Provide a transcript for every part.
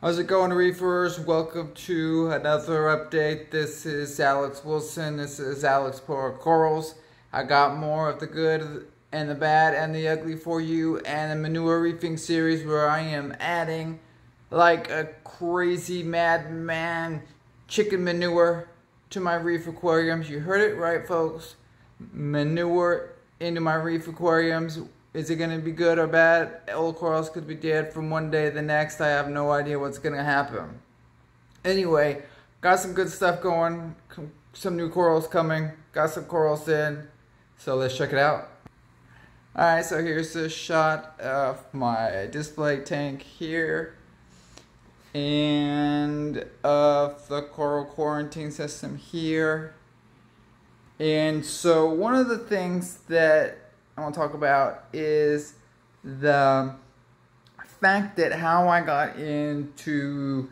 How's it going, reefers? Welcome to another update. This is Alex Wilson. This is Alex for Corals. I got more of the good and the bad and the ugly for you, and a manure reefing series where I am adding like a crazy madman chicken manure to my reef aquariums. You heard it right, folks. Manure into my reef aquariums. Is it going to be good or bad? Old corals could be dead from one day to the next. I have no idea what's going to happen. Anyway, got some good stuff going. Some new corals coming. Got some corals in. So let's check it out. Alright, so here's a shot of my display tank here. And of the coral quarantine system here. And so one of the things that I want to talk about is the fact that how I got into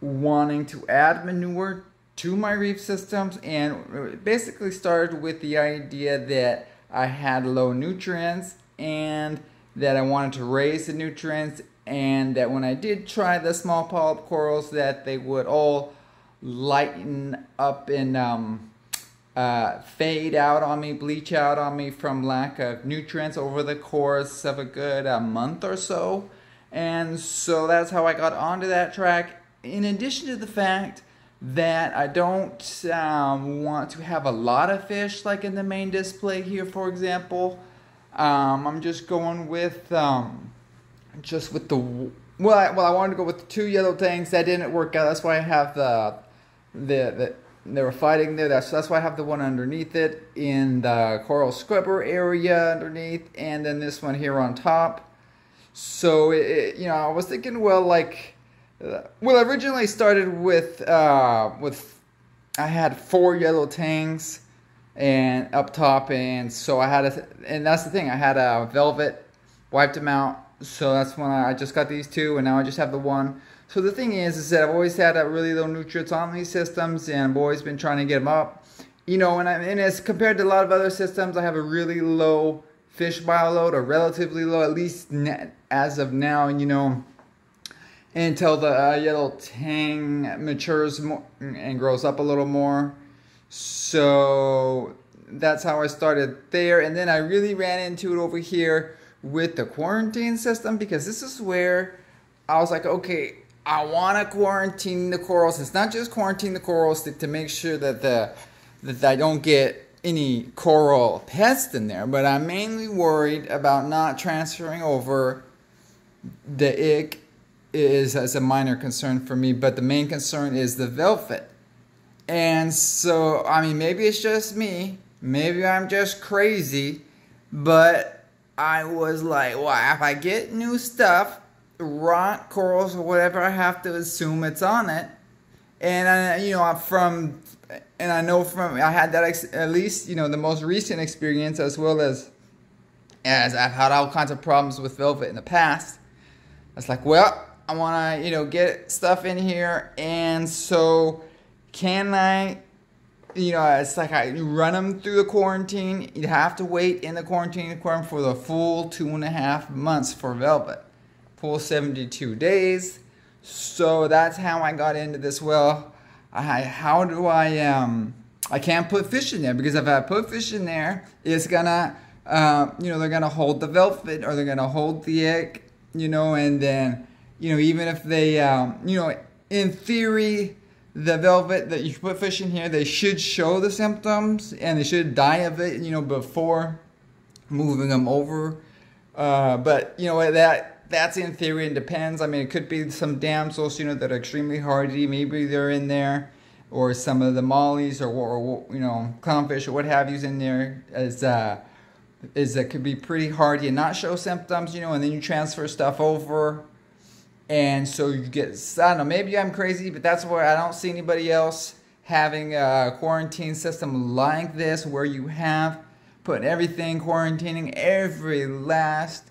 wanting to add manure to my reef systems, and it basically started with the idea that I had low nutrients and that I wanted to raise the nutrients, and that when I did try the small polyp corals that they would all lighten up and fade out on me, bleach out on me from lack of nutrients over the course of a good month or so. And so that's how I got onto that track. In addition to the fact that I don't want to have a lot of fish like in the main display here, for example. I'm just going with I wanted to go with the 2 yellow tanks. That didn't work out. That's why I have they were fighting there. That's why I have the one underneath it in the coral scrubber area underneath, and then this one here on top. So I was thinking, I originally started with I had 4 yellow tanks and up top, and so and that's the thing. I had a velvet, wiped them out. So that's when I just got these 2, and now I just have the 1. So the thing is that I've always had a really low nutrients on these systems, and I've always been trying to get them up. And as compared to a lot of other systems, I have a really low fish bioload, or relatively low, at least as of now, until the yellow tang matures more and grows up a little more. So that's how I started there, and then I really ran into it over here with the quarantine system, because this is where I was like, okay, I want to quarantine the corals. It's not just quarantine the corals to make sure that I don't get any coral pests in there, but I'm mainly worried about not transferring over. The ick is as a minor concern for me, but the main concern is the velvet. And so, maybe it's just me, maybe I'm just crazy, but I was like, well, if I get new stuff, rock corals or whatever, I have to assume it's on it. And I had that at least the most recent experience, as well as I've had all kinds of problems with velvet in the past. I was like, well, I want to get stuff in here, and so can I? It's like I run them through the quarantine. You have to wait in the quarantine aquarium for the full 2.5 months for velvet. Full 72 days. So that's how I got into this. Well, I can't put fish in there, because if I put fish in there, it's gonna they're gonna hold the velvet, or they're gonna hold the egg, and then even if they in theory, the velvet that you put fish in here, they should show the symptoms, and they should die of it before moving them over, but that's in theory, and depends. It could be some damsels, that are extremely hardy. Maybe they're in there, or some of the mollies, or clownfish, or what have you's in there, as that could be pretty hardy and not show symptoms, and then you transfer stuff over, and so you get, I don't know, maybe I'm crazy, but that's where I don't see anybody else having a quarantine system like this, where you have put everything, quarantining every last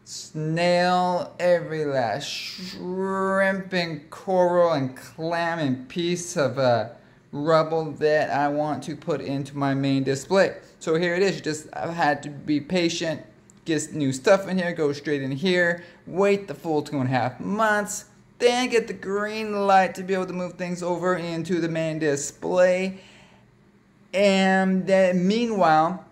snail, every last shrimp and coral and clam and piece of rubble that I want to put into my main display. So here it is. I've had to be patient, get new stuff in here, go straight in here, wait the full 2.5 months, then get the green light to be able to move things over into the main display. And then meanwhile,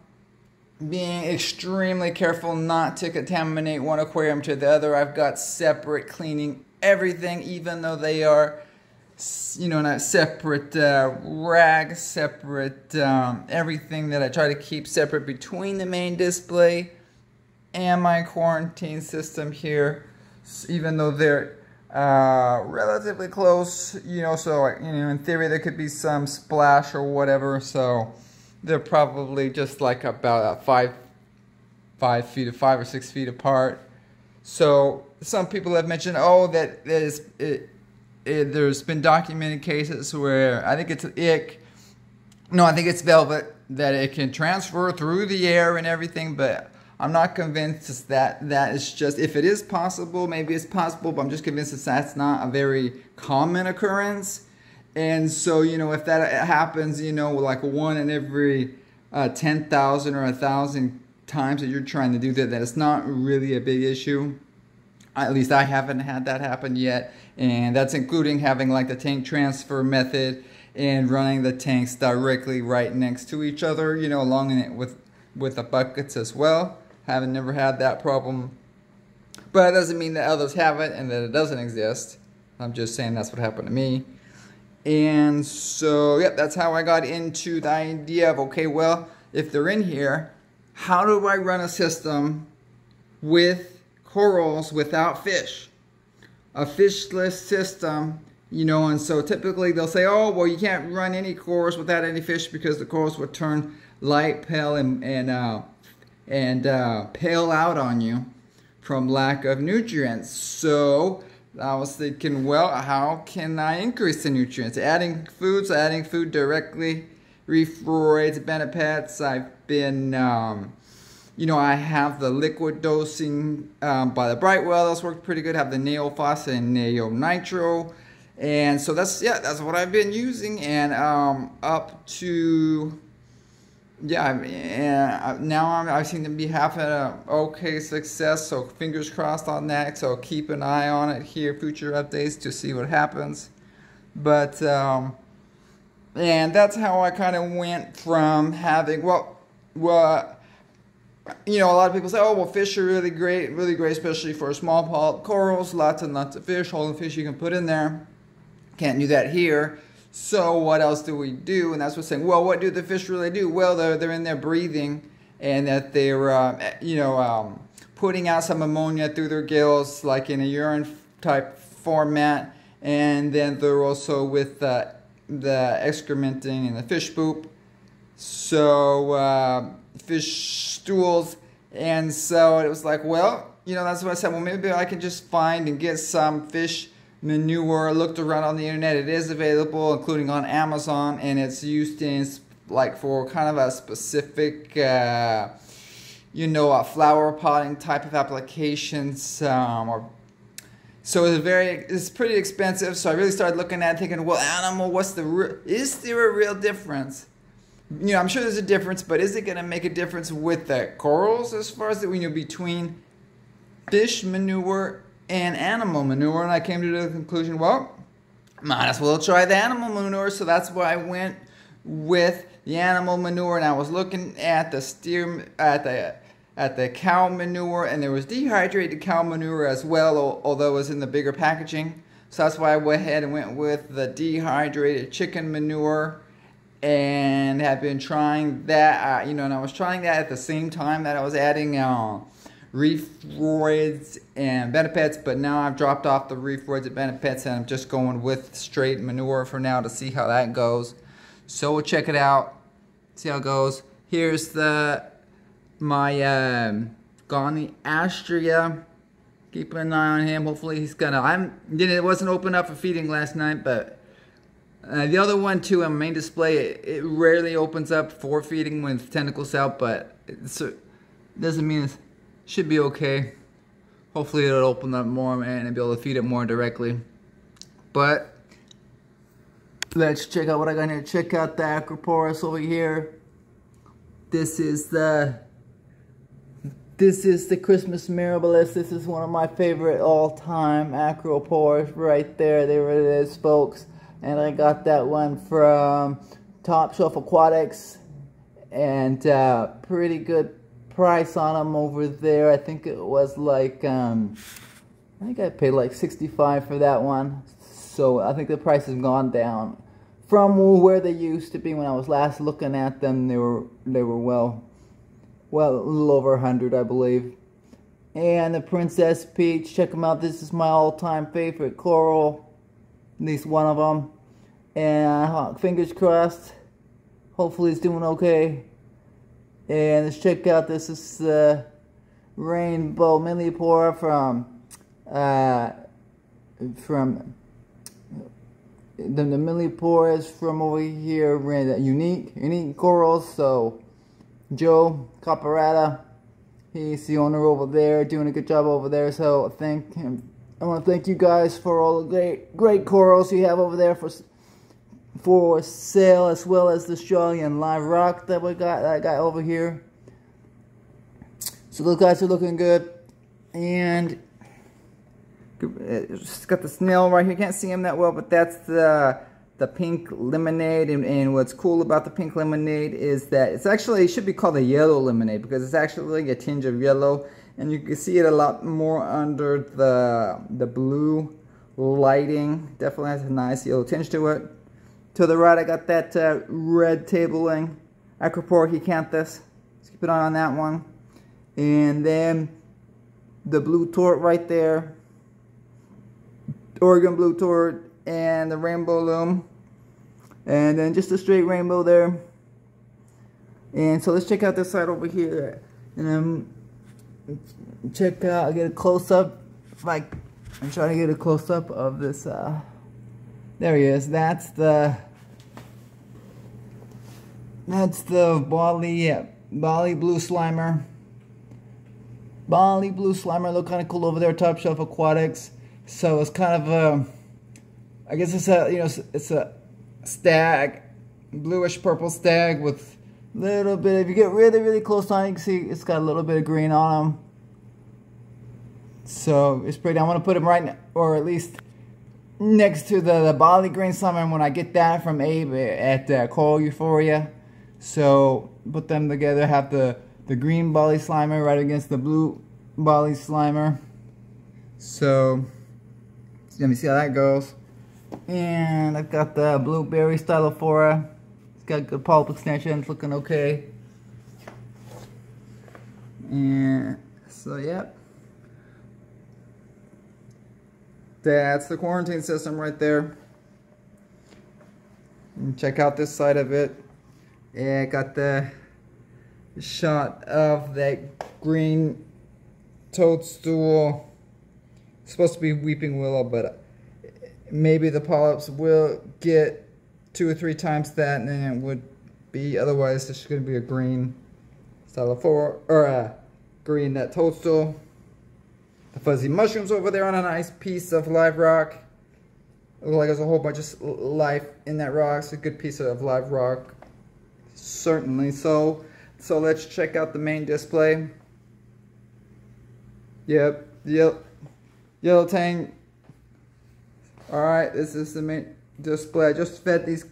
being extremely careful not to contaminate one aquarium to the other. I've got separate cleaning everything, even though they are, you know, not separate rags, separate everything that I try to keep separate between the main display and my quarantine system here, even though they're relatively close, you know, so, you know, in theory there could be some splash or whatever, so they're probably just like about 5 or 6 feet apart. So some people have mentioned, oh, that there's been documented cases where I think it's I think it's velvet, that it can transfer through the air and everything, but I'm not convinced that that is just, if it is possible, maybe it's possible, but I'm just convinced that that's not a very common occurrence. And so, you know, if that happens, you know, like 1 in every 10,000 or 1,000 times that you're trying to do that it's not really a big issue. At least I haven't had that happen yet. And that's including having like the tank transfer method and running the tanks directly right next to each other, you know, along in it with the buckets as well. Haven't never had that problem. But it doesn't mean that others haven't and that it doesn't exist. I'm just saying that's what happened to me. And so, yep, that's how I got into the idea of, okay, well, if they're in here, how do I run a system with corals without fish? A fishless system, you know, and so typically they'll say, oh, well, you can't run any corals without any fish because the corals would turn light, pale, and pale out on you from lack of nutrients. So I was thinking, well, how can I increase the nutrients? Adding food directly, reef roids, benepets. I've been, you know, I have the liquid dosing by the Brightwell. That's worked pretty good. I have the neophos and neonitro. And so that's what I've been using. And up to, now I seem to be having a okay success, so fingers crossed on that. So keep an eye on it here, future updates to see what happens. But and that's how I kind of went from having, well, you know, a lot of people say, oh, well, fish are really great, especially for small polyp corals, lots and lots of fish, whole fish you can put in there. Can't do that here. So what else do we do? And that's what's saying, well, what do the fish really do? Well, they're in there breathing, and that they're, you know, putting out some ammonia through their gills, like in a urine type format. And then they're also with the excrementing and the fish poop. So fish stools. And so it was like, well, you know, that's what I said. Well, maybe I can just find and get some fish manure. I looked around on the internet. It is available, including on Amazon, and it's used in like for kind of a specific, you know, a flower potting type of applications. So it's pretty expensive. So I really started looking at it, thinking, well, animal, is there a real difference? You know, I'm sure there's a difference, but is it going to make a difference with the corals as far as between fish manure and animal manure? And I came to the conclusion, well, might as well try the animal manure. So that's why I went with the animal manure, and I was looking at the cow manure, and there was dehydrated cow manure as well, although it was in the bigger packaging. So that's why I went ahead and went with the dehydrated chicken manure, and have been trying that. You know, and I was trying that at the same time that I was adding reef roids and benepets, but now I've dropped off the reef roids and benepets, and I'm just going with straight manure for now to see how that goes. So we'll check it out, see how it goes. Here's my Goni Astria. Keeping an eye on him. Hopefully he's gonna. It wasn't open up for feeding last night, but the other one too on main display, it rarely opens up for feeding when tentacles out, but it doesn't mean it should be okay. Hopefully it'll open up more and be able to feed it more directly. But let's check out what I got here. Check out the Acroporus over here. This is the This is the Christmas Mirabilis. This is one of my favorite all-time acropores right there. There it is, folks. And I got that one from Top Shelf Aquatics. And pretty good price on them over there. I think it was like, I think I paid like $65 for that one. So I think the price has gone down from where they used to be when I was last looking at them. They were well, a little over 100, I believe. And the Princess Peach, check them out. This is my all-time favorite coral, at least one of them. And fingers crossed, hopefully it's doing okay. And let's check out, this is the Rainbow Millipore from the Millipore is from over here, unique corals. So Joe Caparata, he's the owner over there, doing a good job over there. So I want to thank you guys for all the great corals you have over there for sale, as well as the Australian live rock that I got over here. So those guys are looking good. And it's got the snail right here. Can't see him that well, but that's the pink lemonade. And what's cool about the pink lemonade is that it should be called a yellow lemonade, because it's actually a tinge of yellow, and you can see it a lot more under the blue lighting. Definitely has a nice yellow tinge to it. To the right, I got that red tabling acropore hecanthus. Let's keep it on that one. And then the blue tort right there, Oregon blue tort, and the rainbow loom, and then just a straight rainbow there. And so let's check out this side over here, and check out. I get a close up. I'm trying to get a close up of this. There he is. That's the Bali blue slimer. Bali blue slimer look kind of cool over there. Top Shelf Aquatics. So it's kind of I guess it's a stag, bluish purple stag with a little bit. If you get really close on it, you can see it's got a little bit of green on them. So it's pretty. I want to put them right now, or at least next to the Bali green slimer when I get that from Abe at Coral Euphoria. So put them together, have the green Bali slimer right against the blue Bali slimer. So let me see how that goes. And I've got the blueberry stylophora. It's got good pulp extension, it's looking okay. And so yep. That's the quarantine system right there. And check out this side of it. Yeah, got the shot of that green toadstool. It's supposed to be weeping willow, but maybe the polyps will get 2 or 3 times that, and then it would be, otherwise it's going to be a green stylophora, or a green toadstool. The fuzzy mushrooms over there on a nice piece of live rock. It looks like there's a whole bunch of life in that rock. It's a good piece of live rock, certainly. So let's check out the main display. Yep, yellow tang. Alright, this is the main display. I just fed these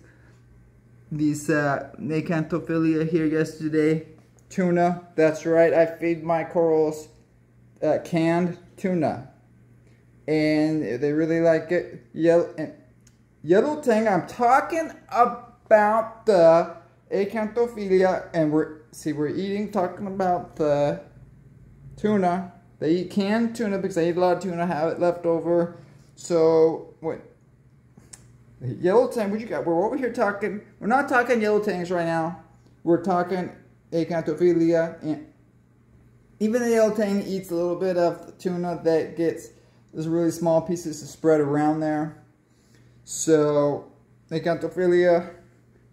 Acanthophilia here yesterday. Tuna, that's right. I feed my corals canned tuna, and they really like it. Yellow tang. I'm talking about the Acanthophilia, and we're talking about the tuna. They eat canned tuna because they eat a lot of tuna, have it left over. So what? Yellow tang. What you got? We're over here talking. We're not talking yellow tangs right now. We're talking Acanthophilia, and even the yellow tang eats a little bit of the tuna that gets those really small pieces to spread around there. So Acanthophilia,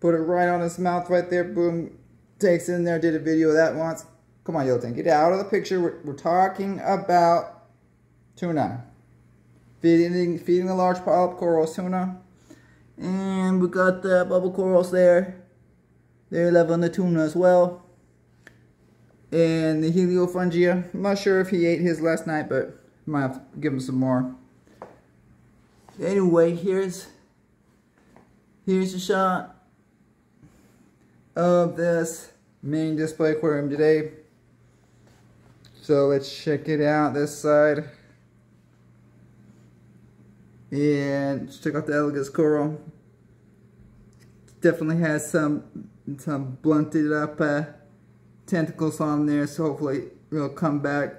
put it right on his mouth right there. Boom, takes in there. Did a video of that once. Come on, yellow tang, get out of the picture. We're talking about tuna. Feeding the large polyp corals, tuna. And we got the bubble corals there. They're loving the tuna as well. And the heliofungia, I'm not sure if he ate his last night, but might have to give him some more. Anyway, here's a shot of this main display aquarium today. So let's check it out this side. And let's check out the Elegance coral. Definitely has some blunted up tentacles on there, so hopefully it'll come back.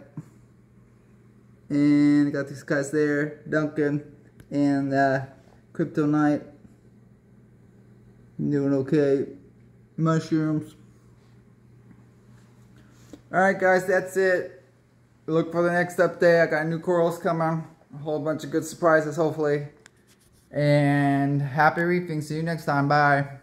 And got these guys there, Duncan and Kryptonite, doing okay. Mushrooms. Alright guys, that's it. Look for the next update. I got new corals coming, a whole bunch of good surprises hopefully. And happy reefing. See you next time. Bye.